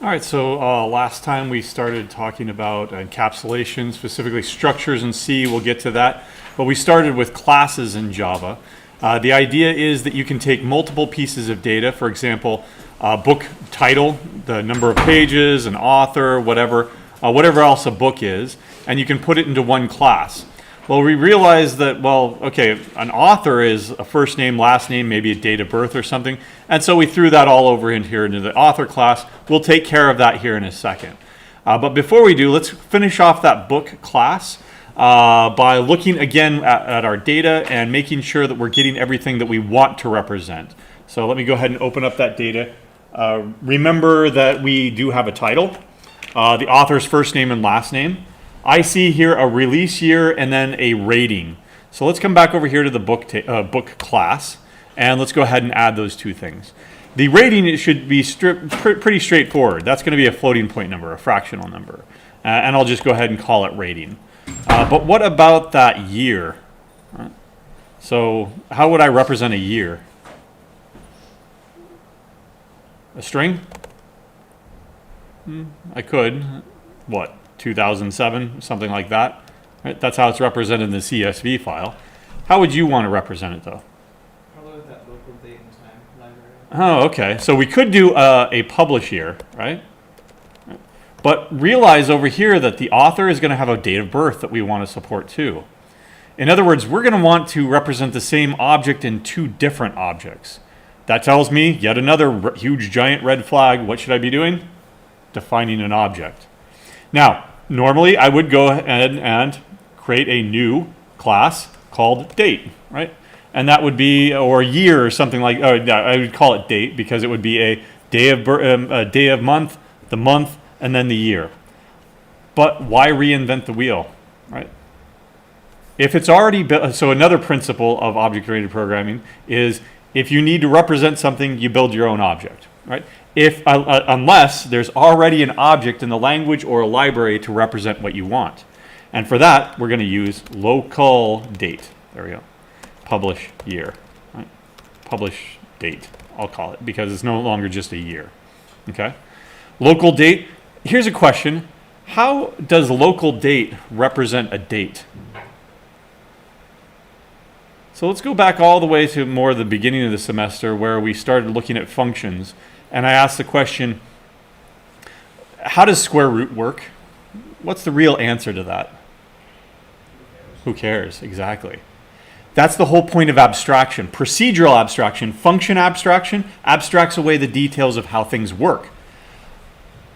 All right, so last time we started talking about encapsulation, specifically structures in C. We'll get to that. But we started with classes in Java. The idea is that you can take multiple pieces of data, for example, book title, the number of pages, an author, whatever else a book is, and you can put it into one class. Well, we realized that, well, okay, an author is a first name, last name, maybe a date of birth or something. And so we threw that all over in here into the author class. We'll take care of that here in a second. But before we do, let's finish off that book class by looking again at our data and making sure that we're getting everything that we want to represent. So let me go ahead and open up that data. Remember that we do have a title, the author's first name and last name. I see here a release year and then a rating. So let's come back over here to the book class, and let's go ahead and add those two things. The rating should be pretty straightforward. That's going to be a floating point number, a fractional number. And I'll just go ahead and call it rating. But what about that year? So how would I represent a year? A string? I could. What? 2007, something like that. Right? That's how it's represented in the CSV file. How would you want to represent it, though? Probably with that local date and time library. Oh, okay. So we could do a publish year, right? But realize over here that the author is going to have a date of birth that we want to support too. In other words, we're going to want to represent the same object in two different objects. That tells me yet another huge giant red flag. What should I be doing? Defining an object. Now, normally I would go ahead and create a new class called date, right? And that would be, or year or something like, I would call it date because it would be a day of month, the month, and then the year. But why reinvent the wheel, right? If it's already built, so another principle of object-oriented programming is if you need to represent something, you build your own object, right? Unless there's already an object in the language or a library to represent what you want. And for that, we're going to use local date. There we go. Publish year. Right? Publish date, I'll call it, because it's no longer just a year. Okay? Local date. Here's a question. How does local date represent a date? So let's go back all the way to more the beginning of the semester where we started looking at functions. And I asked the question, how does square root work? What's the real answer to that? Who cares? Exactly. That's the whole point of abstraction. Procedural abstraction, function abstraction, abstracts away the details of how things work.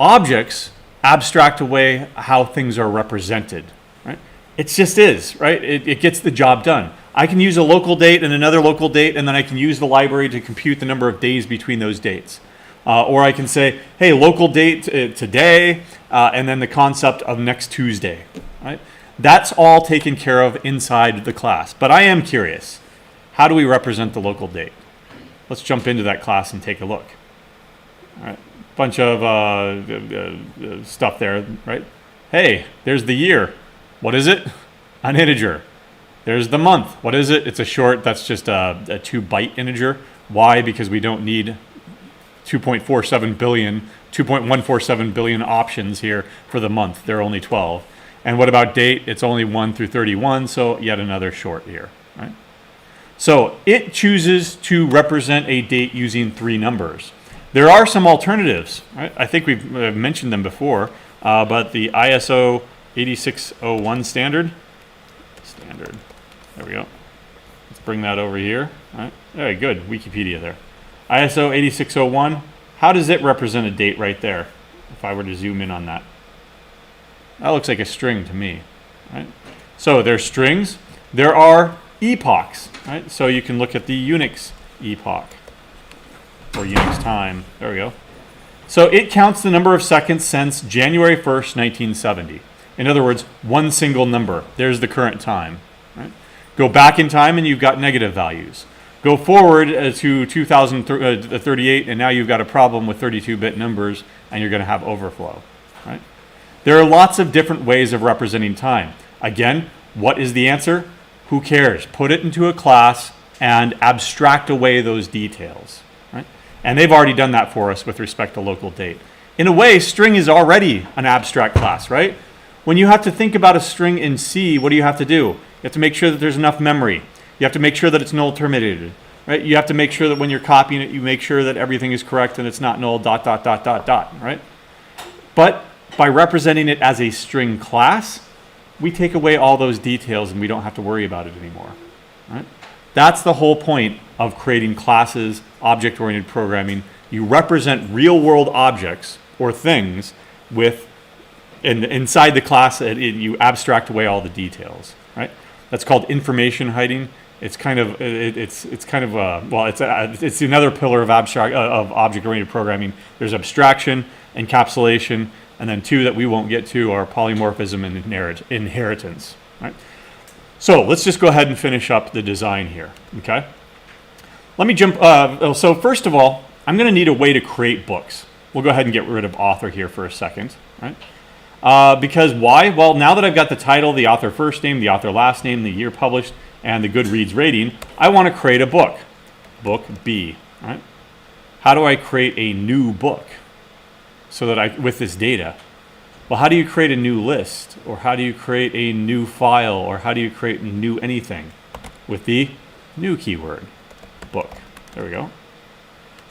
Objects abstract away how things are represented. Right? It just is, right? It gets the job done. I can use a local date and another local date, and then I can use the library to compute the number of days between those dates. Or I can say, hey, local date today, and then the concept of next Tuesday. Right? That's all taken care of inside the class. But I am curious, how do we represent the local date? Let's jump into that class and take a look. All right, bunch of stuff there, right? Hey, there's the year. What is it? An integer. There's the month. What is it? It's a short. That's just a 2-byte integer. Why? Because we don't need 2.147 billion options here for the month. There are only 12. And what about date? It's only 1 through 31, so yet another short here. Right? So it chooses to represent a date using 3 numbers. There are some alternatives. Right? I think we've mentioned them before, but the ISO 8601 standard. There we go. Let's bring that over here. All right. Very good. Wikipedia there. ISO 8601. How does it represent a date right there? If I were to zoom in on that. That looks like a string to me. Right? So there's strings. There are epochs. Right? So you can look at the Unix epoch or Unix time. There we go. So it counts the number of seconds since January 1st, 1970. In other words, one single number. There's the current time. Right? Go back in time and you've got negative values. Go forward to 2038 and now you've got a problem with 32-bit numbers and you're going to have overflow. Right? There are lots of different ways of representing time. Again, what is the answer? Who cares? Put it into a class and abstract away those details. Right? And they've already done that for us with respect to local date. In a way, string is already an abstract class, right? When you have to think about a string in C, what do you have to do? You have to make sure that there's enough memory. You have to make sure that it's null terminated, right? You have to make sure that when you're copying it, you make sure that everything is correct and it's not null, ... right? But by representing it as a string class, we take away all those details and we don't have to worry about it anymore, right? That's the whole point of creating classes, object-oriented programming. You represent real-world objects or things with, inside the class, you abstract away all the details, right? That's called information hiding. It's kind of, it's another pillar of object-oriented programming. There's abstraction, encapsulation, and then two that we won't get to are polymorphism and inheritance, right? So let's just go ahead and finish up the design here, okay? Let me jump, so first of all, I'm gonna need a way to create books. We'll go ahead and get rid of author here for a second, right? Because why? Well, now that I've got the title, the author first name, the author last name, the year published, and the Goodreads rating, I wanna create a book, book B, right? How do I create a new book so that with this data? Well, how do you create a new list? Or how do you create a new file? Or how do you create a new anything? With the new keyword, book. There we go.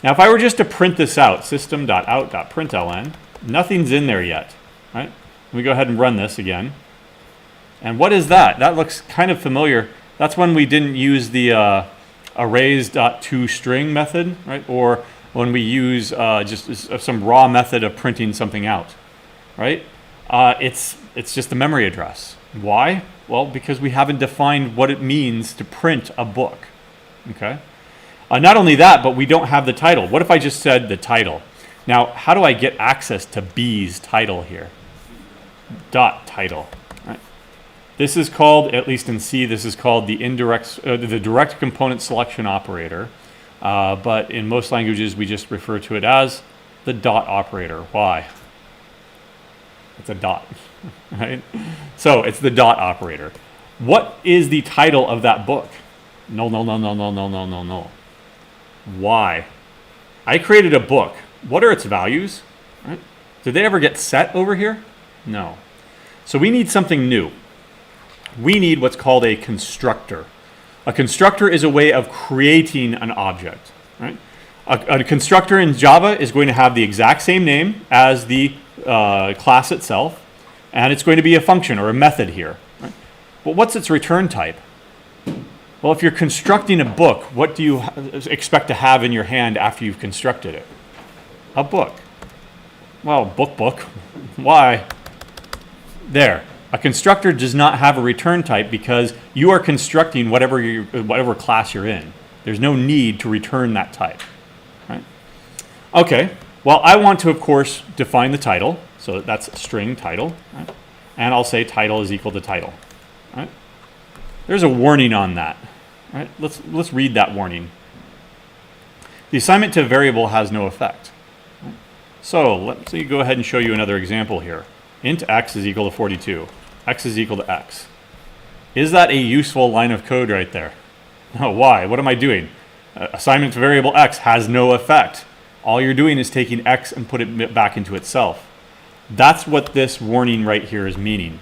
Now, if I were just to print this out, system.out.println, nothing's in there yet, right? Let me go ahead and run this again. And what is that? That looks kind of familiar. That's when we didn't use the arrays.toString method, right? Or when we use just some raw method of printing something out, right? It's just the memory address. Why? Well, because we haven't defined what it means to print a book, okay? Not only that, but we don't have the title. What if I just said the title? Now, how do I get access to B's title here? Dot title, right? This is called, at least in C, this is called the direct component selection operator. But in most languages, we just refer to it as the dot operator. Why? It's a dot, right? So it's the dot operator. What is the title of that book? No. Why? I created a book. What are its values? Right? Did they ever get set over here? No. So we need something new. We need what's called a constructor. A constructor is a way of creating an object, right? A constructor in Java is going to have the exact same name as the class itself, and it's going to be a function or a method here, right? But what's its return type? Well, if you're constructing a book, what do you expect to have in your hand after you've constructed it? A book. Well, book. Why? There. A constructor does not have a return type because you are constructing whatever class you're in. There's no need to return that type, right? Okay, well, I want to, of course, define the title. So that's string title, right? And I'll say title is equal to title, right? There's a warning on that, right? Let's read that warning. The assignment to a variable has no effect. Right? So let's go ahead and show you another example here. Int x is equal to 42. X is equal to x. Is that a useful line of code right there? No, why? What am I doing? Assignment to variable x has no effect. All you're doing is taking x and put it back into itself. That's what this warning right here is meaning.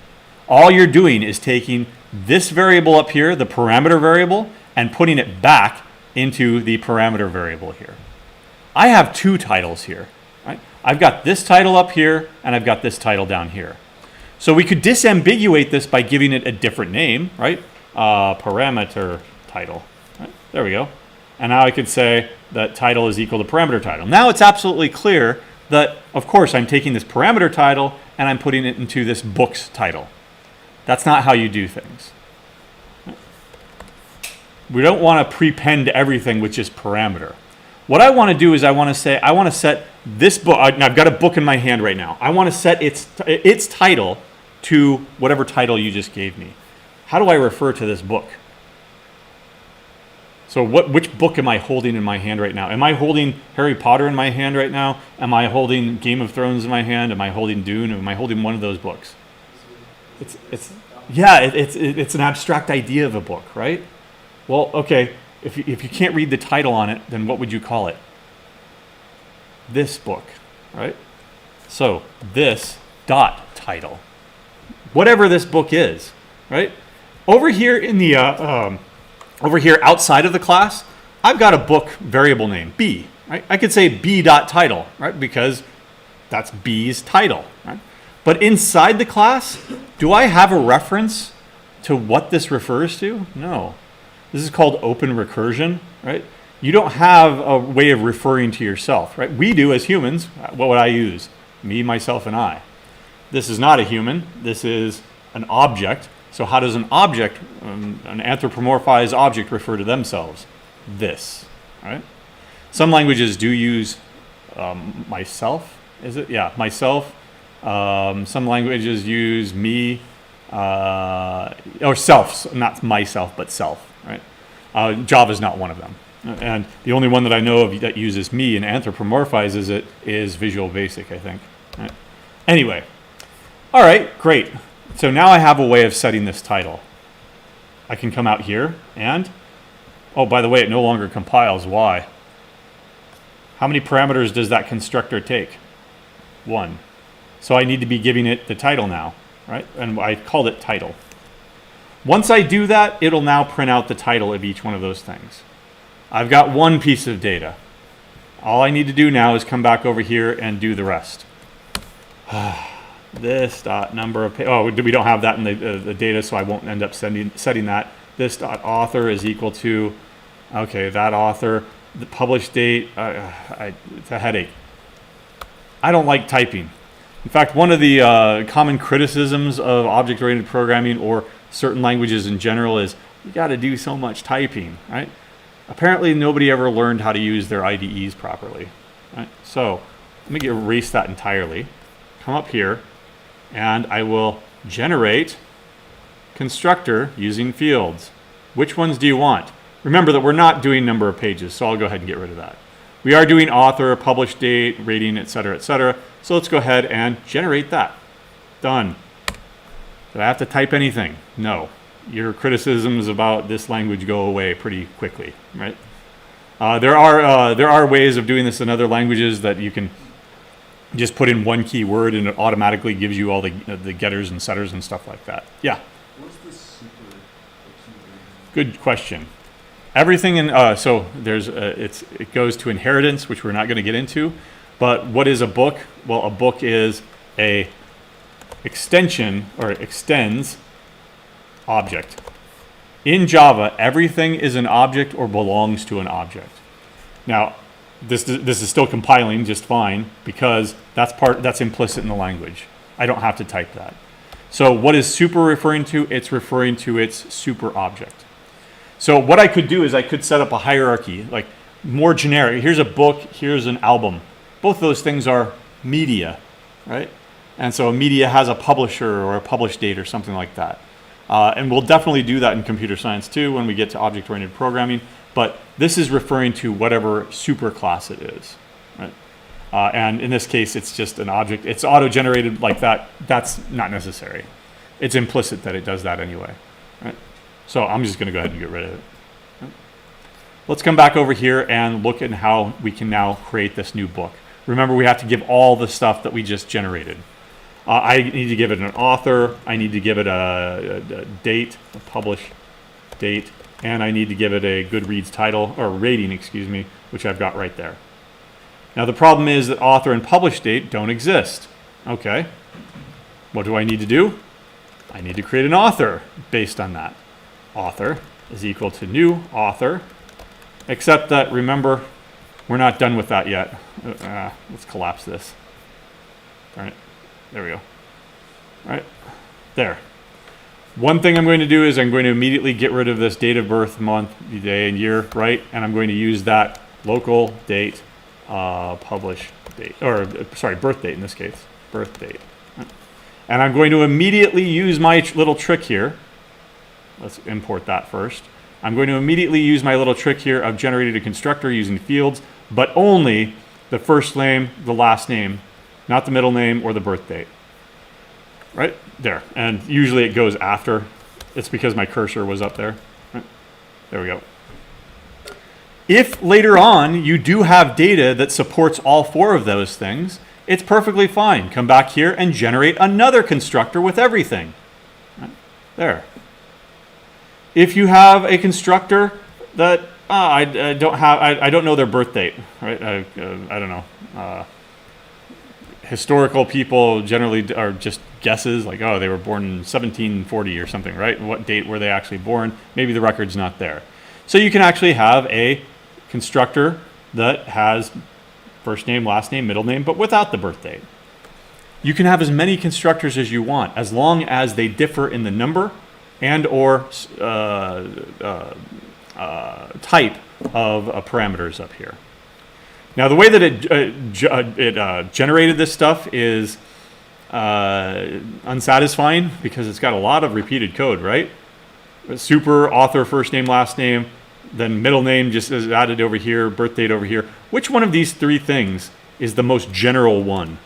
All you're doing is taking this variable up here, the parameter variable, and putting it back into the parameter variable here. I have two titles here, right? I've got this title up here, and I've got this title down here. So we could disambiguate this by giving it a different name, right? Parameter title, right? There we go. And now I could say that title is equal to parameter title. Now it's absolutely clear that, of course, I'm taking this parameter title and I'm putting it into this book's title. That's not how you do things. We don't want to prepend everything with just parameter. What I want to do is I want to set this book. I've got a book in my hand right now. I want to set its title to whatever title you just gave me. How do I refer to this book? So which book am I holding in my hand right now? Am I holding Harry Potter in my hand right now? Am I holding Game of Thrones in my hand? Am I holding Dune? Am I holding one of those books? It's an abstract idea of a book, right? Well, okay, if you can't read the title on it, then what would you call it? This book, right? So this dot title, whatever this book is, right? Over here in the over here outside of the class, I've got a book variable name B. Right? I could say B dot title, right? Because that's B's title, right? But inside the class, do I have a reference to what this refers to? No. This is called open recursion, right? You don't have a way of referring to yourself, right? We do as humans. What would I use? Me, myself, and I. This is not a human. This is an object. So how does an object, an anthropomorphized object, refer to themselves? This, right? Some languages do use myself. Is it? Yeah, myself. Some languages use me or self, not myself, but self, right? Java is not one of them. And the only one that I know of that uses me and anthropomorphizes it is Visual Basic, I think. Right? Anyway, all right, great. So now I have a way of setting this title. I can come out here and, oh, by the way, it no longer compiles. Why? How many parameters does that constructor take? 1. So I need to be giving it the title now, right? And I called it title. Once I do that, it'll now print out the title of each one of those things. I've got one piece of data. All I need to do now is come back over here and do the rest. This dot number of we don't have that in the data, so I won't end up setting that. This dot author is equal to, okay, that author, the published date. It's a headache. I don't like typing. In fact, one of the common criticisms of object-oriented programming or certain languages in general is you got to do so much typing, right? Apparently, nobody ever learned how to use their IDEs properly, right? So let me erase that entirely. Come up here, and I will generate constructor using fields. Which ones do you want? Remember that we're not doing number of pages, so I'll go ahead and get rid of that. We are doing author, published date, rating, etc., etc. So let's go ahead and generate that. Done. Did I have to type anything? No. Your criticisms about this language go away pretty quickly, right? There are ways of doing this in other languages that you can just put in one keyword and it automatically gives you all the getters and setters and stuff like that. Yeah. What's the super? Good question. Everything in so there's it goes to inheritance, which we're not going to get into. But what is a book? Well, a book is a extension or extends object. In Java, everything is an object or belongs to an object. Now, this is still compiling just fine because that's implicit in the language. I don't have to type that. So what is super referring to? It's referring to its super object. So what I could do is I could set up a hierarchy, like more generic. Here's a book, here's an album. Both of those things are media, right? And so media has a publisher or a publish date or something like that. And we'll definitely do that in computer science too when we get to object-oriented programming. But this is referring to whatever superclass it is, right? And in this case, it's just an object. It's auto-generated like that. That's not necessary. It's implicit that it does that anyway, right? So I'm just going to go ahead and get rid of it. Let's come back over here and look at how we can now create this new book. Remember, we have to give all the stuff that we just generated. I need to give it an author. I need to give it a date, a publish date, and I need to give it a Goodreads title, or rating, excuse me, which I've got right there. Now, the problem is that author and publish date don't exist. Okay. What do I need to do? I need to create an author based on that. Author is equal to new author, except that, remember, we're not done with that yet. Let's collapse this. All right, there we go. All right, there. One thing I'm going to do is I'm going to immediately get rid of this date of birth, month, day, and year, right? And I'm going to use that local date, publish date, or sorry, birth date in this case, birth date. And I'm going to immediately use my little trick here. Let's import that first. I'm going to immediately use my little trick here of generating a constructor using fields, but only the first name, the last name, not the middle name or the birth date. Right there. And usually it goes after. It's because my cursor was up there. Right? There we go. If later on you do have data that supports all four of those things, it's perfectly fine. Come back here and generate another constructor with everything. Right? There. If you have a constructor that I don't know their birth date, right? I don't know. Historical people generally are just guesses, like, oh, they were born in 1740 or something, right? What date were they actually born? Maybe the record's not there. So you can actually have a constructor that has first name, last name, middle name, but without the birth date. You can have as many constructors as you want, as long as they differ in the number and or type of parameters up here. Now, the way that it generated this stuff is unsatisfying because it's got a lot of repeated code, right? Super, author, first name, last name, then middle name just is added over here, birth date over here. Which one of these three things is the most general one?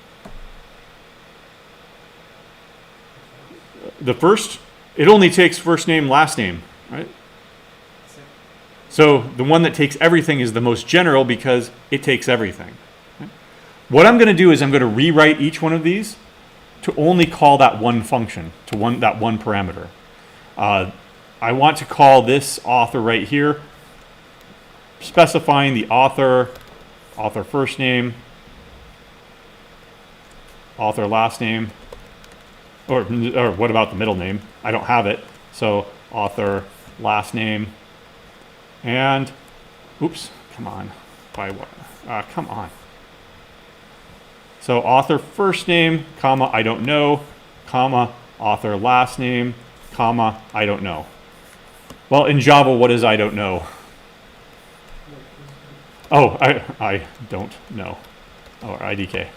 The first, it only takes first name, last name, right? So the one that takes everything is the most general because it takes everything. Okay? What I'm going to do is I'm going to rewrite each one of these to only call that one function, to that one parameter. I want to call this author right here, specifying the author first name, author last name, or what about the middle name? I don't have it. So author last name. And, oops, come on. By what? Come on. So author first name, comma, I don't know, comma, author last name, comma, I don't know. Well, in Java, what is I don't know? Oh, I don't know. Or IDK.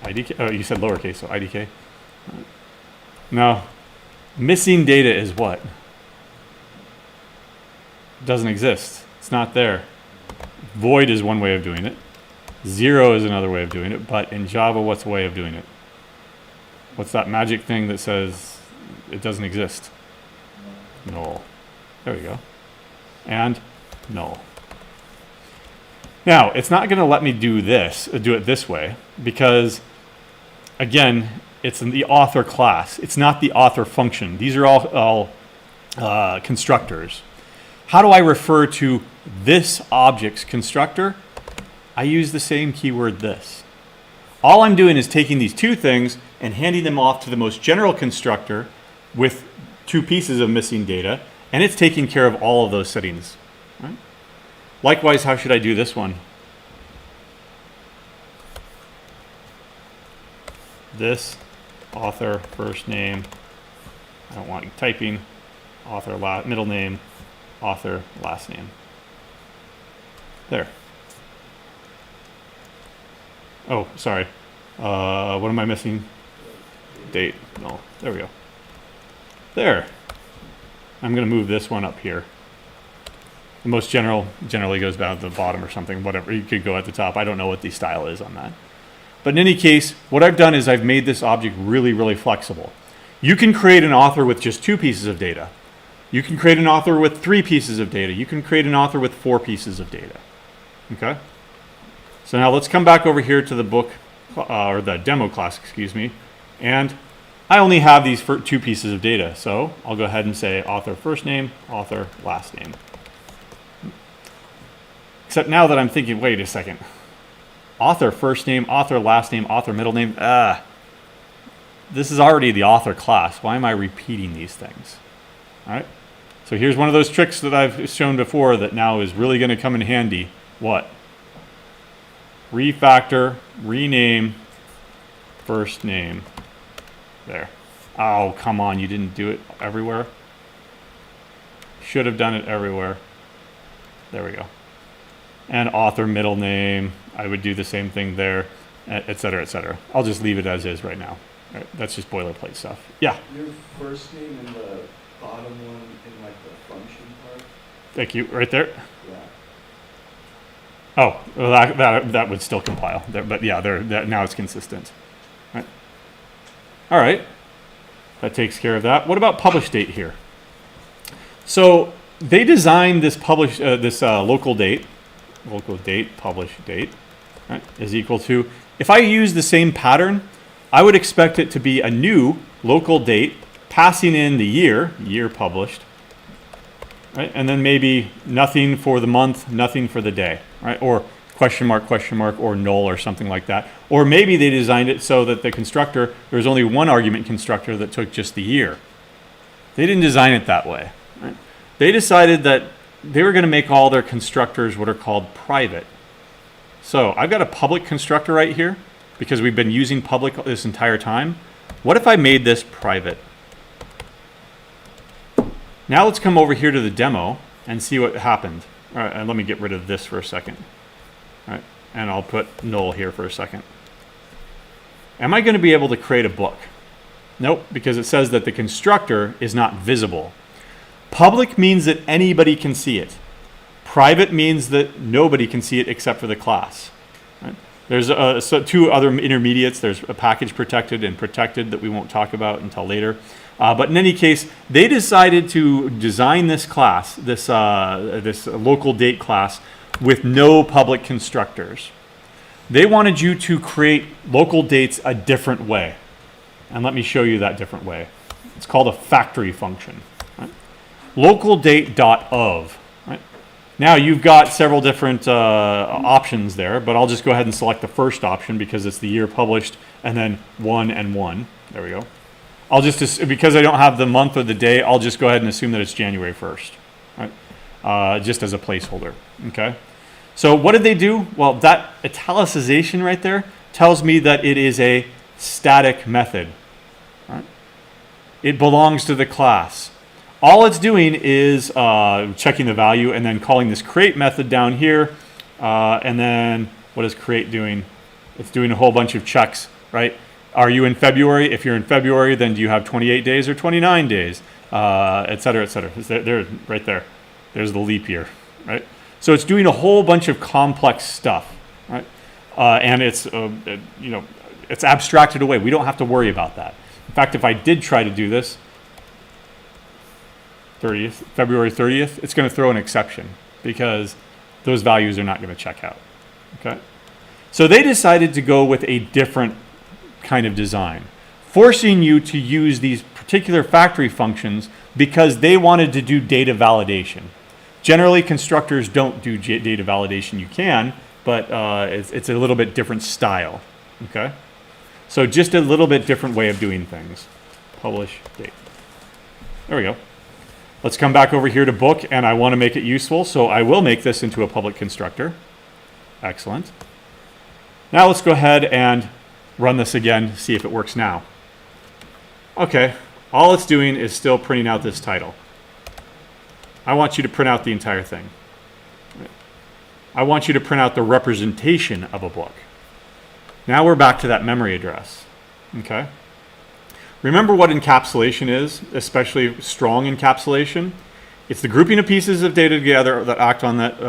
IDK, oh, you said lowercase, so IDK. Now, missing data is what? Doesn't exist. It's not there. Void is one way of doing it. 0 is another way of doing it. But in Java, what's the way of doing it? What's that magic thing that says it doesn't exist? Null. There we go. And null. Now, it's not going to let me do it this way, because, again, it's in the author class. It's not the author function. These are all constructors. How do I refer to this object's constructor? I use the same keyword this. All I'm doing is taking these two things and handing them off to the most general constructor with two pieces of missing data, and it's taking care of all of those settings. Right? Likewise, how should I do this one? This, author, first name, I don't want typing, author, middle name, author, last name. There. Oh, sorry. What am I missing? Date. No. There we go. There. I'm going to move this one up here. The most generally goes down to the bottom or something. Whatever. You could go at the top. I don't know what the style is on that. But in any case, what I've done is I've made this object really, really flexible. You can create an author with just 2 pieces of data. You can create an author with 3 pieces of data. You can create an author with 4 pieces of data. Okay? So now let's come back over here to the book, or the demo class, excuse me. And I only have these 2 pieces of data. So I'll go ahead and say author first name, author last name. Except now that I'm thinking, wait a second. Author first name, author last name, author middle name. This is already the author class. Why am I repeating these things? All right. So here's one of those tricks that I've shown before that now is really going to come in handy. What? Refactor, rename, first name. There. Oh, come on. You didn't do it everywhere. Should have done it everywhere. There we go. And author, middle name. I would do the same thing there, et cetera, et cetera. I'll just leave it as is right now. All right, that's just boilerplate stuff. Yeah. Your first name in the bottom one in like the function part? Thank you. Right there. Yeah. Oh, well, that would still compile. There, but yeah, now it's consistent. All right. That takes care of that. What about publish date here? So they designed this local date, publish date, right, is equal to, if I use the same pattern, I would expect it to be a new local date, passing in the year published, right? And then maybe nothing for the month, nothing for the day, right? Or question mark, or null or something like that. Or maybe they designed it so that the constructor, there was only one argument constructor that took just the year. They didn't design it that way, right? They decided that they were going to make all their constructors what are called private. So I've got a public constructor right here because we've been using public this entire time. What if I made this private? Now let's come over here to the demo and see what happened. All right, and let me get rid of this for a second. All right, and I'll put null here for a second. Am I going to be able to create a book? Nope, because it says that the constructor is not visible. Public means that anybody can see it. Private means that nobody can see it except for the class. Right? There's two other intermediates. There's a package protected and protected that we won't talk about until later. But in any case, they decided to design this class, this local date class, with no public constructors. They wanted you to create local dates a different way. And let me show you that different way. It's called a factory function. Right? Local date.of. Right? Now you've got several different options there, but I'll just go ahead and select the first option because it's the year published, and then 1 and 1. There we go. I'll just, because I don't have the month or the day, I'll just go ahead and assume that it's January 1st, right? Just as a placeholder, okay? So what did they do? Well, that italicization right there tells me that it is a static method, right? It belongs to the class. All it's doing is checking the value and then calling this create method down here. And then what is create doing? It's doing a whole bunch of checks, right? Are you in February? If you're in February, then do you have 28 days or 29 days, et cetera, et cetera. They're right there. There's the leap year, right? So it's doing a whole bunch of complex stuff, right? And it's, it's abstracted away. We don't have to worry about that. In fact, if I did try to do this, February 30th, it's going to throw an exception because those values are not going to check out, okay? So they decided to go with a different kind of design, forcing you to use these particular factory functions because they wanted to do data validation. Generally, constructors don't do data validation. You can, but it's a little bit different style, okay? So just a little bit different way of doing things. Publish date. There we go. Let's come back over here to book, and I want to make it useful, so I will make this into a public constructor. Excellent. Now let's go ahead and run this again, see if it works now. Okay, all it's doing is still printing out this title. I want you to print out the entire thing. I want you to print out the representation of a book. Now we're back to that memory address, okay? Remember what encapsulation is, especially strong encapsulation? It's the grouping of pieces of data together that act on that,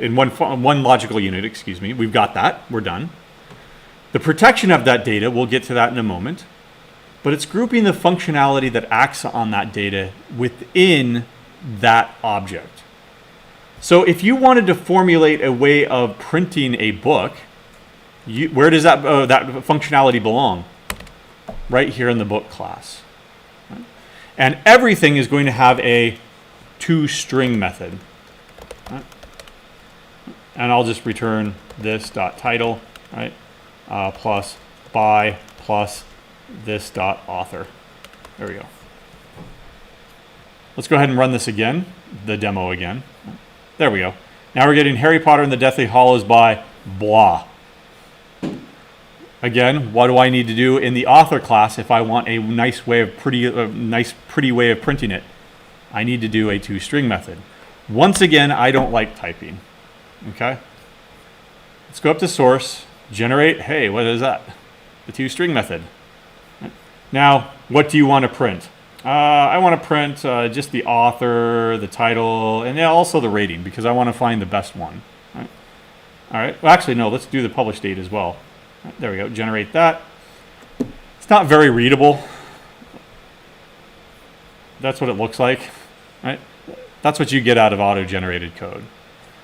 in one logical unit, excuse me. We've got that, we're done. The protection of that data, we'll get to that in a moment, but it's grouping the functionality that acts on that data within that object. So if you wanted to formulate a way of printing a book, where does that functionality belong? Right here in the book class. Right? And everything is going to have a toString method. Right? And I'll just return this dot title, right? Plus by plus this dot author. There we go. Let's go ahead and run this again, the demo again. There we go. Now we're getting Harry Potter and the Deathly Hallows by blah. Again, what do I need to do in the author class if I want a nice way of pretty way of printing it? I need to do a toString method. Once again, I don't like typing. Okay? Let's go up to source, generate, hey, what is that? The toString method. Now, what do you want to print? I want to print just the author, the title, and also the rating because I want to find the best one. Right? All right. Well, actually, no, let's do the publish date as well. Right, there we go. Generate that. It's not very readable. That's what it looks like. Right? That's what you get out of auto-generated code.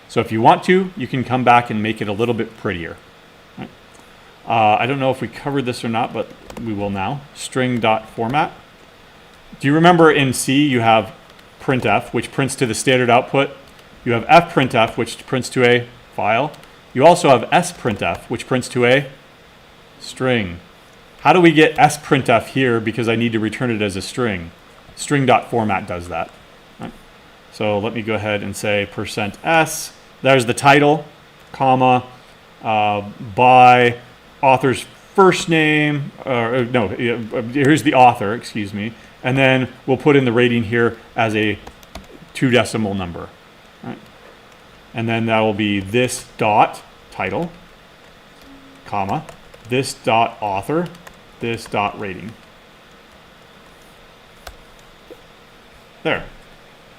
So if you want to, you can come back and make it a little bit prettier. Right? I don't know if we covered this or not, but we will now. String.format. Do you remember in C you have printf, which prints to the standard output? You have fprintf, which prints to a file. You also have sprintf, which prints to a string. How do we get sprintf here? Because I need to return it as a string. String.format does that. Right? So let me go ahead and say %s. There's the title, comma, by author's first name, or no, here's the author, excuse me. And then we'll put in the rating here as a 2 decimal number. Right? And then that will be this dot title, comma, this dot author, this dot rating. There.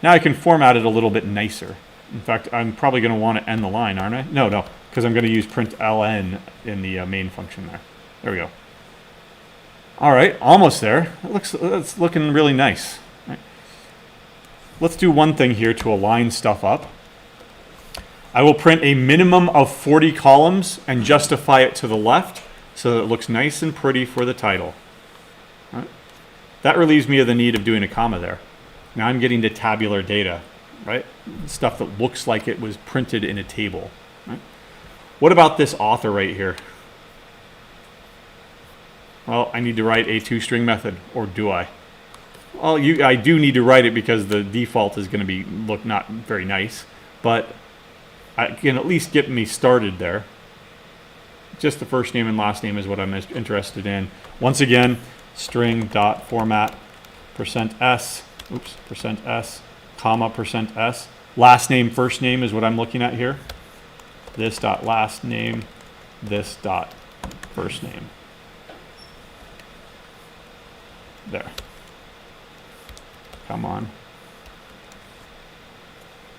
Now I can format it a little bit nicer. In fact, I'm probably going to want to end the line, aren't I? No, because I'm going to use println in the main function there. There we go. All right, almost there. It's looking really nice. Right. Let's do one thing here to align stuff up. I will print a minimum of 40 columns and justify it to the left so that it looks nice and pretty for the title. Right. That relieves me of the need of doing a comma there. Now I'm getting to tabular data, right? Stuff that looks like it was printed in a table. Right? What about this author right here? Well, I need to write a toString method, or do I? Well, I do need to write it because the default is going to look not very nice, but I can at least get me started there. Just the first name and last name is what I'm interested in. Once again, string.format %s, %s, comma %s. Last name, first name is what I'm looking at here. This dot last name, this dot first name. There. Come on.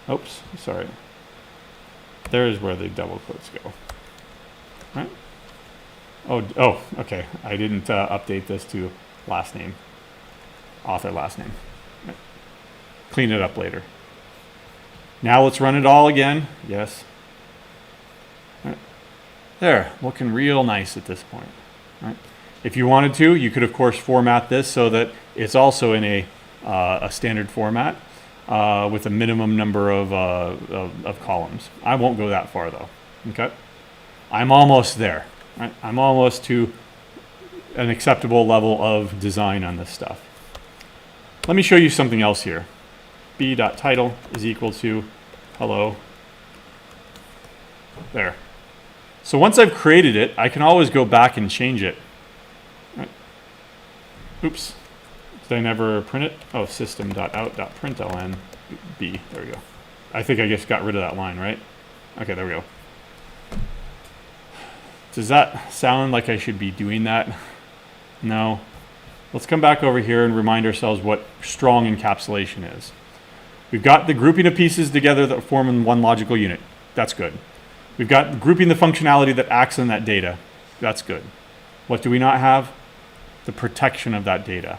Oops, sorry. There's where the double quotes go. Right? Oh, okay. I didn't update this to last name. Author last name. Right. Clean it up later. Now let's run it all again. Yes. Right. There, looking real nice at this point. Right. If you wanted to, you could of course format this so that it's also in a standard format with a minimum number of columns. I won't go that far though. Okay, I'm almost there. Right? I'm almost to an acceptable level of design on this stuff. Let me show you something else here. b.title is equal to hello. There. So once I've created it, I can always go back and change it. Right. Oops. Did I never print it? Oh, system.out.println b. There we go. I think I just got rid of that line, right? Okay, there we go. Does that sound like I should be doing that? No. Let's come back over here and remind ourselves what strong encapsulation is. We've got the grouping of pieces together that form in one logical unit. That's good. We've got grouping the functionality that acts on that data. That's good. What do we not have? The protection of that data.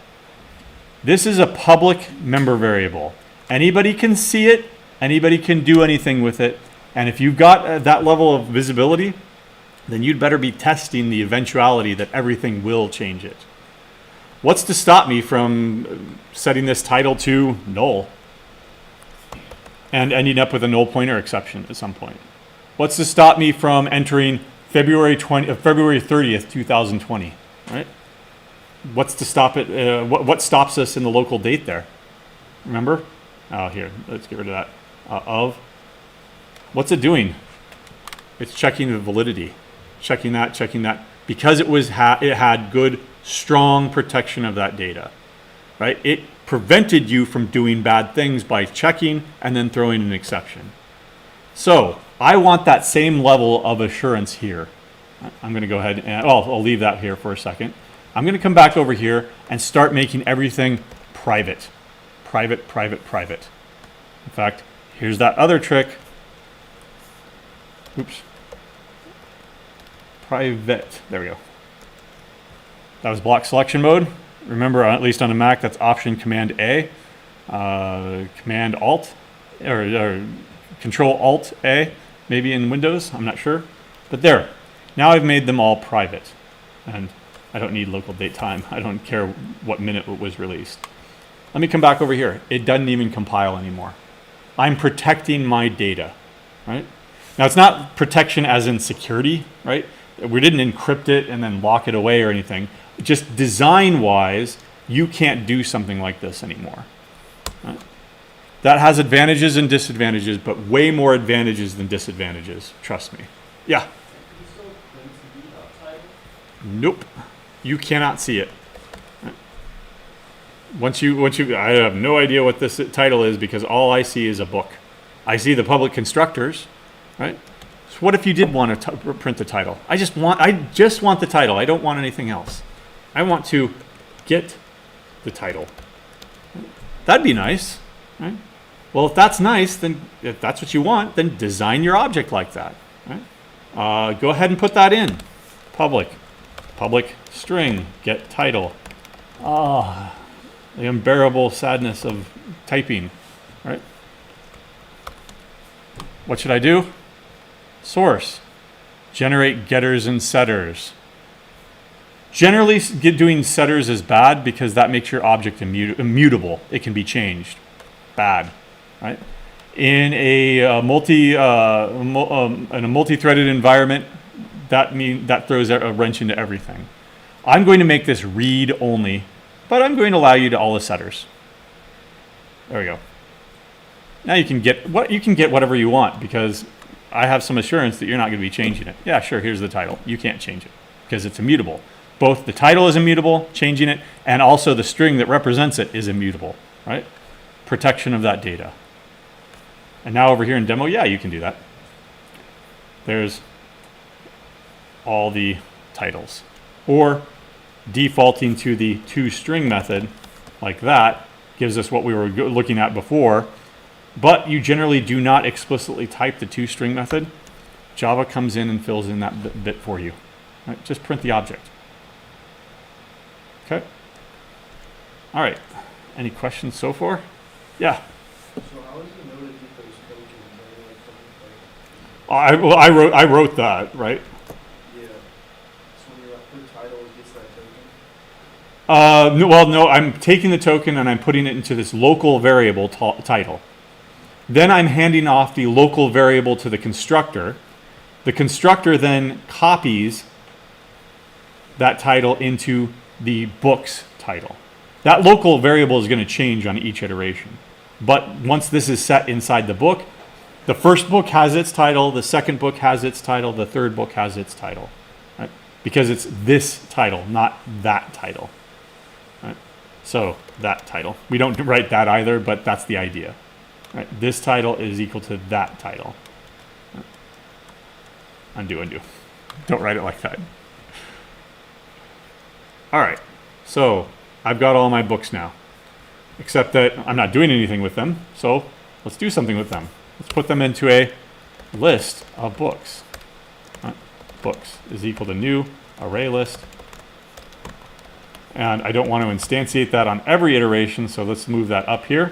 This is a public member variable. Anybody can see it. Anybody can do anything with it. And if you've got that level of visibility, then you'd better be testing the eventuality that everything will change it. What's to stop me from setting this title to null and ending up with a null pointer exception at some point? What's to stop me from entering February 30th, 2020, right? What's to stop it? What stops us in the local date there? Remember? Oh, here, let's get rid of that. What's it doing? It's checking the validity. Checking that, because it had good, strong protection of that data, right? It prevented you from doing bad things by checking and then throwing an exception. So I want that same level of assurance here. I'm going to go ahead and, I'll leave that here for a second. I'm going to come back over here and start making everything private. Private, private, private. In fact, here's that other trick. Oops. Private. There we go. That was block selection mode. Remember, at least on a Mac, that's Option Command A, Command Alt, or Control Alt A, maybe in Windows, I'm not sure. But there, now I've made them all private. And I don't need local date time. I don't care what minute it was released. Let me come back over here. It doesn't even compile anymore. I'm protecting my data, right? Now it's not protection as in security, right? We didn't encrypt it and then lock it away or anything. Just design-wise, you can't do something like this anymore. Right? That has advantages and disadvantages, but way more advantages than disadvantages. Trust me. Yeah. Can you still print the title? Nope. You cannot see it. Once you, I have no idea what this title is because all I see is a book. I see the public constructors, right? So what if you did want to print the title? I just want the title. I don't want anything else. I want to get the title. That'd be nice, right? Well, if that's nice, then if that's what you want, then design your object like that, right? Go ahead and put that in. Public string, get title. The unbearable sadness of typing, right? What should I do? Source, generate getters and setters. Generally, doing setters is bad because that makes your object immutable. It can be changed. Bad, right? In a multi-threaded environment, that throws a wrench into everything. I'm going to make this read only, but I'm going to allow you to all the setters. There we go. Now you can get whatever you want because I have some assurance that you're not going to be changing it. Yeah, sure, here's the title. You can't change it because it's immutable. Both the title is immutable, changing it, and also the string that represents it is immutable, right? Protection of that data. And now over here in demo, yeah, you can do that. There's all the titles. Or defaulting to the toString method like that gives us what we were looking at before, but you generally do not explicitly type the toString method. Java comes in and fills in that bit for you. Right? Just print the object. Okay. All right. Any questions so far? Yeah. So how is it noted to get those tokens? I wrote that, right? Yeah. So when you're per title, it gets that token? No, I'm taking the token and I'm putting it into this local variable title. Then I'm handing off the local variable to the constructor. The constructor then copies that title into the book's title. That local variable is going to change on each iteration. But once this is set inside the book, the first book has its title, the second book has its title, the third book has its title. Right? Because it's this title, not that title. Right? So that title. We don't write that either, but that's the idea. Right? This title is equal to that title. Right? Undo. Don't write it like that. All right, so I've got all my books now, except that I'm not doing anything with them, so let's do something with them. Let's put them into a list of books. Right? Books is equal to new array list. And I don't want to instantiate that on every iteration, so let's move that up here.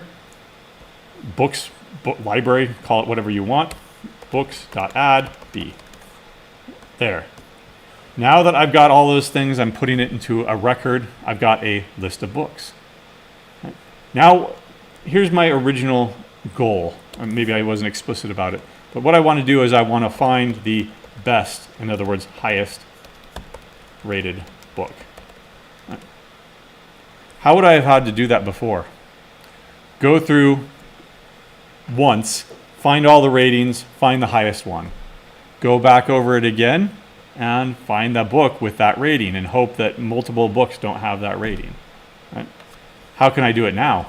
Books, library, call it whatever you want. Books.add B. There. Now that I've got all those things, I'm putting it into a record. I've got a list of books. Right? Now, here's my original goal. Maybe I wasn't explicit about it. But what I want to do is I want to find the best, in other words, highest rated book. Right? How would I have had to do that before? Go through once, find all the ratings, find the highest one. Go back over it again, and find that book with that rating and hope that multiple books don't have that rating. Right? How can I do it now?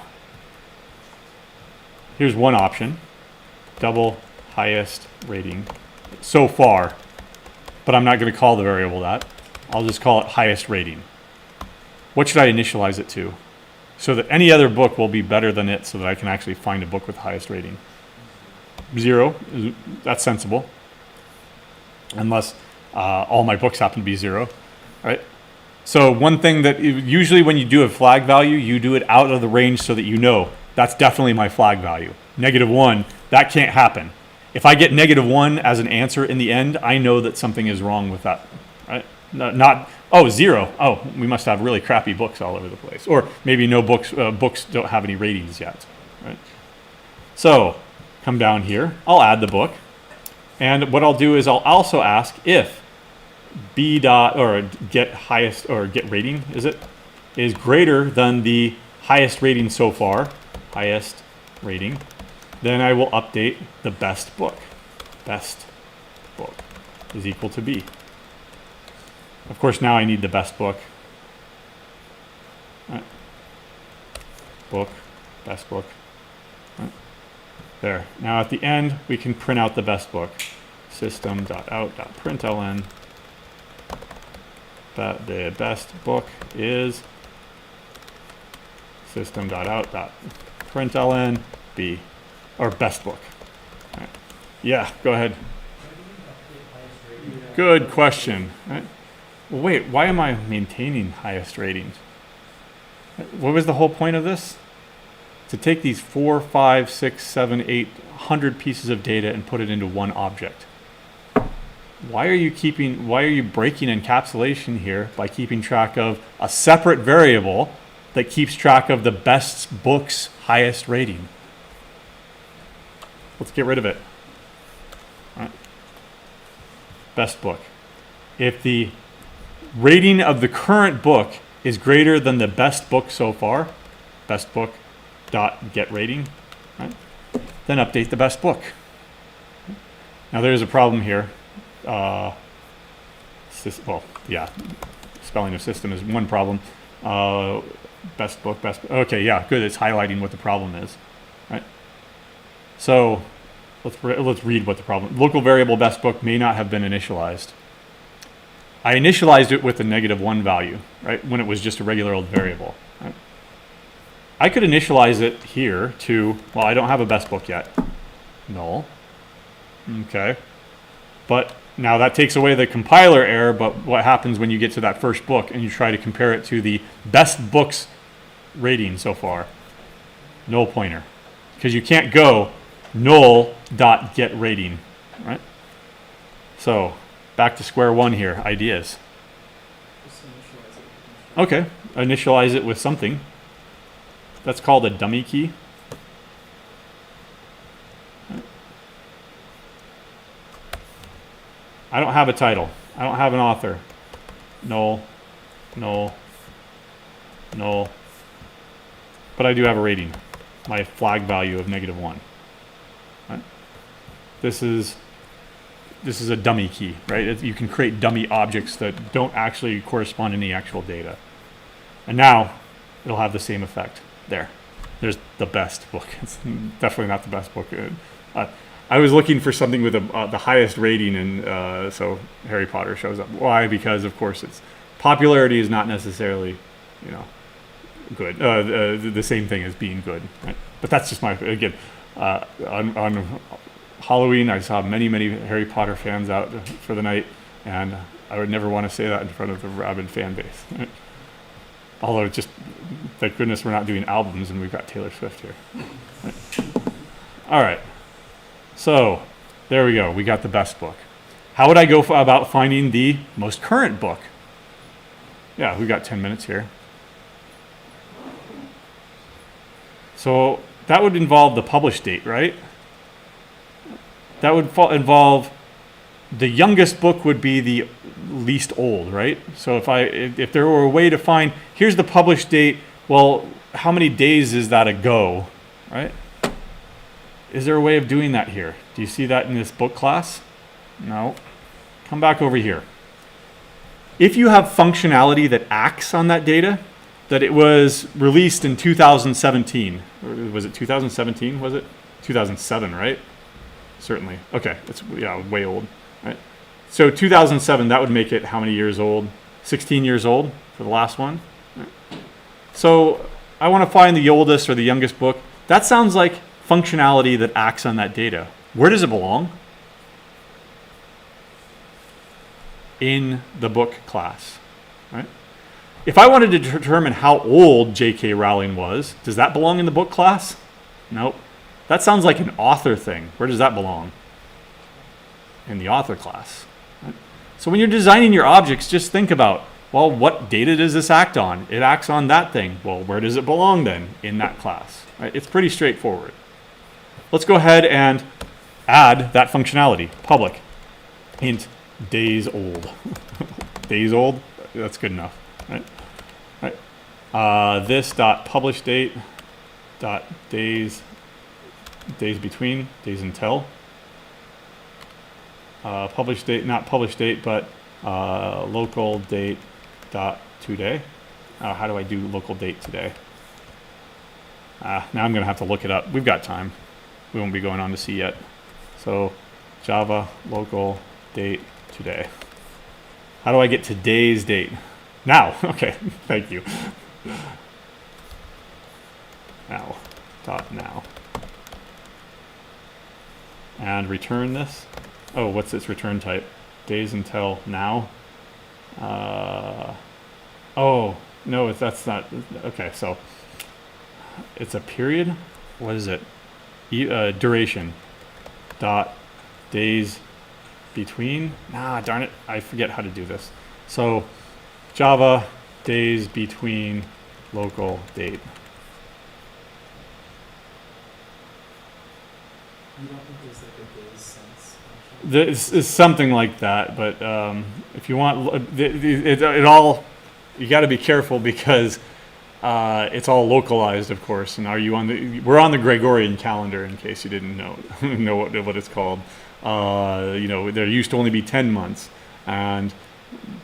Here's one option. Double highest rating so far, but I'm not going to call the variable that. I'll just call it highest rating. What should I initialize it to? So that any other book will be better than it so that I can actually find a book with the highest rating. 0, that's sensible. Unless all my books happen to be 0, right? So one thing that usually when you do a flag value, you do it out of the range so that you know that's definitely my flag value. -1, that can't happen. If I get -1 as an answer in the end, I know that something is wrong with that, right? Not, oh, 0. Oh, we must have really crappy books all over the place. Or maybe no books, books don't have any ratings yet, right? So come down here, I'll add the book. And what I'll do is I'll also ask if B dot, or get highest, or get rating, is greater than the highest rating so far, highest rating, then I will update the best book. Best book is equal to B. Of course, now I need the best book. Right. Book, best book. Right. There. Now at the end, we can print out the best book. System.out.println. The best book is system.out.println B, or best book. Right. Yeah, go ahead. Good question. Right. Well, wait, why am I maintaining highest ratings? What was the whole point of this? To take these 4, 5, 6, 7, 8, 100 pieces of data and put it into one object. Why are you breaking encapsulation here by keeping track of a separate variable that keeps track of the best book's highest rating? Let's get rid of it. All right. Best book. If the rating of the current book is greater than the best book so far, best book dot get rating, right? Then update the best book. Now there's a problem here. Spelling of system is one problem. Best book, okay, yeah, good. It's highlighting what the problem is, right? So let's read what the problem. Local variable best book may not have been initialized. I initialized it with a -1 value, right? When it was just a regular old variable. Right? I could initialize it here to, well, I don't have a best book yet. Null. Okay. But now that takes away the compiler error, but what happens when you get to that first book and you try to compare it to the best book's rating so far? Null pointer. Because you can't go null.getRating, right? So back to square one here, ideas. Just initialize it. Okay, initialize it with something. That's called a dummy key. I don't have a title. I don't have an author. Null, null, null. But I do have a rating. My flag value of -1. Right? This is a dummy key, right? You can create dummy objects that don't actually correspond to any actual data. And now it'll have the same effect. There's the best book. It's definitely not the best book. I was looking for something with the highest rating, and so Harry Potter shows up. Why? Because of course popularity is not necessarily, good. The same thing as being good, right? But that's just on Halloween, I saw many Harry Potter fans out for the night, and I would never want to say that in front of a rabid fan base. Right? Although, just thank goodness we're not doing albums, and we've got Taylor Swift here. Right? All right. So there we go. We got the best book. How would I go about finding the most current book? Yeah, we've got 10 minutes here. So that would involve the publish date, right? That would involve the youngest book would be the least old, right? So if there were a way to find, here's the publish date, well, how many days is that ago, right? Is there a way of doing that here? Do you see that in this book class? No. Come back over here. If you have functionality that acts on that data, that it was released in 2017, or was it 2017? Was it 2007? Right? Certainly. Okay, it's way old. Right? So 2007, that would make it how many years old? 16 years old for the last one. Right? So I want to find the oldest or the youngest book. That sounds like functionality that acts on that data. Where does it belong? In the book class, right? If I wanted to determine how old J.K. Rowling was, does that belong in the book class? Nope. That sounds like an author thing. Where does that belong? in the author class. Right? So when you're designing your objects, just think about, well, what data does this act on? It acts on that thing. Well, where does it belong then in that class? Right? It's pretty straightforward. Let's go ahead and add that functionality. Public int days old. Days old, that's good enough. Right? Right. This dot publish date dot days between, days until. Publish date, not publish date, but local date dot today. How do I do local date today? Now I'm going to have to look it up. We've got time. We won't be going on to C yet. So Java local date today. How do I get today's date? Now. Okay. Thank you. Now. Dot now. And return this. Oh, what's its return type? Days until now. Oh, no, that's not. Okay, so it's a period. What is it? Duration. Dot days between. Nah, darn it. I forget how to do this. So Java days between local date. You don't think there's like a days sense function? This is something like that, but if you want, it all, you got to be careful because it's all localized, of course. And are you on the? We're on the Gregorian calendar, in case you didn't know what it's called. You know, there used to only be 10 months, and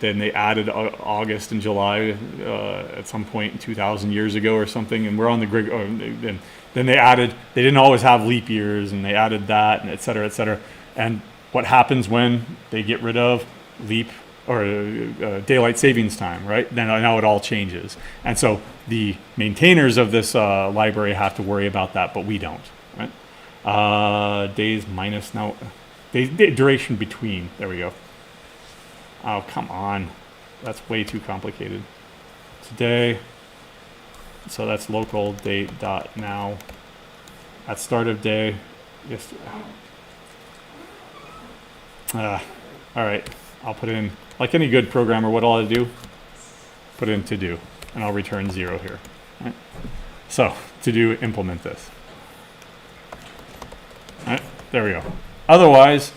then they added August and July at some point 2,000 years ago or something. And we're on the then they added. They didn't always have leap years, and they added that, and et cetera, et cetera. And what happens when they get rid of leap or daylight savings time, right? Then now it all changes. And so the maintainers of this library have to worry about that, but we don't, right? Days minus, now, duration between, there we go. Oh, come on. That's way too complicated. Today, so that's local date dot now. At start of day, yes. All right, I'll put in, like any good programmer, what I'll do, put in to do, and I'll return 0 here. Right? So to do, implement this. All right, there we go. Otherwise,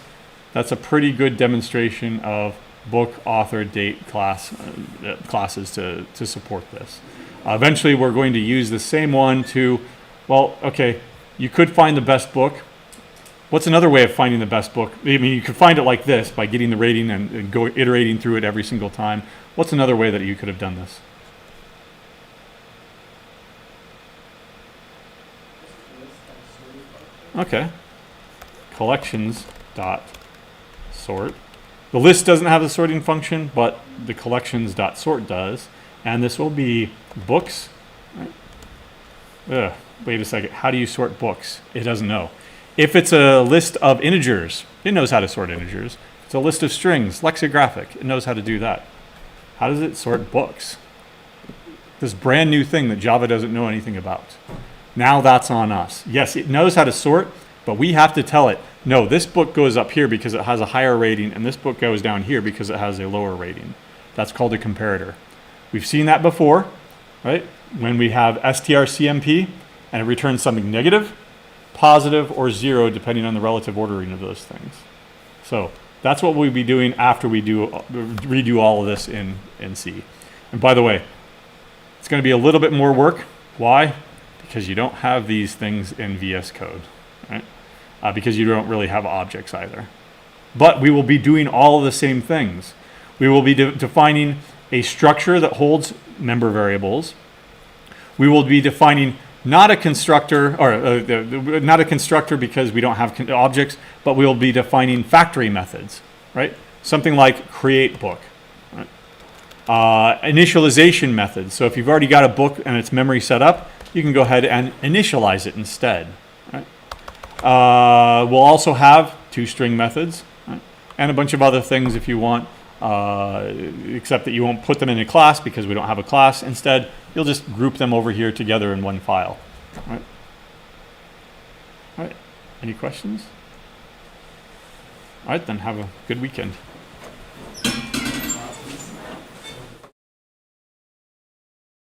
that's a pretty good demonstration of book, author, date, classes to support this. Eventually, we're going to use the same one to, well, okay, you could find the best book. What's another way of finding the best book? I mean, you could find it like this by getting the rating and go iterating through it every single time. What's another way that you could have done this? Okay. Collections dot sort. The list doesn't have the sorting function, but the collections dot sort does. And this will be books. Right? Wait a second. How do you sort books? It doesn't know. If it's a list of integers, it knows how to sort integers. If it's a list of strings, lexicographic, it knows how to do that. How does it sort books? This brand new thing that Java doesn't know anything about. Now that's on us. Yes, it knows how to sort, but we have to tell it, no, this book goes up here because it has a higher rating, and this book goes down here because it has a lower rating. That's called a comparator. We've seen that before, right? When we have strcmp and it returns something negative, positive, or 0, depending on the relative ordering of those things. So that's what we'll be doing after we redo all of this in C. And by the way, it's going to be a little bit more work. Why? Because you don't have these things in VS Code, right? Because you don't really have objects either. But we will be doing all of the same things. We will be defining a structure that holds member variables. We will be defining not a constructor, or not a constructor because we don't have objects, but we will be defining factory methods, right? Something like create book, right? Initialization methods. So if you've already got a book and its memory set up, you can go ahead and initialize it instead, right? We'll also have toString methods, right? And a bunch of other things if you want, except that you won't put them in a class because we don't have a class. Instead, you'll just group them over here together in one file. Right? All right. Any questions? All right, then have a good weekend.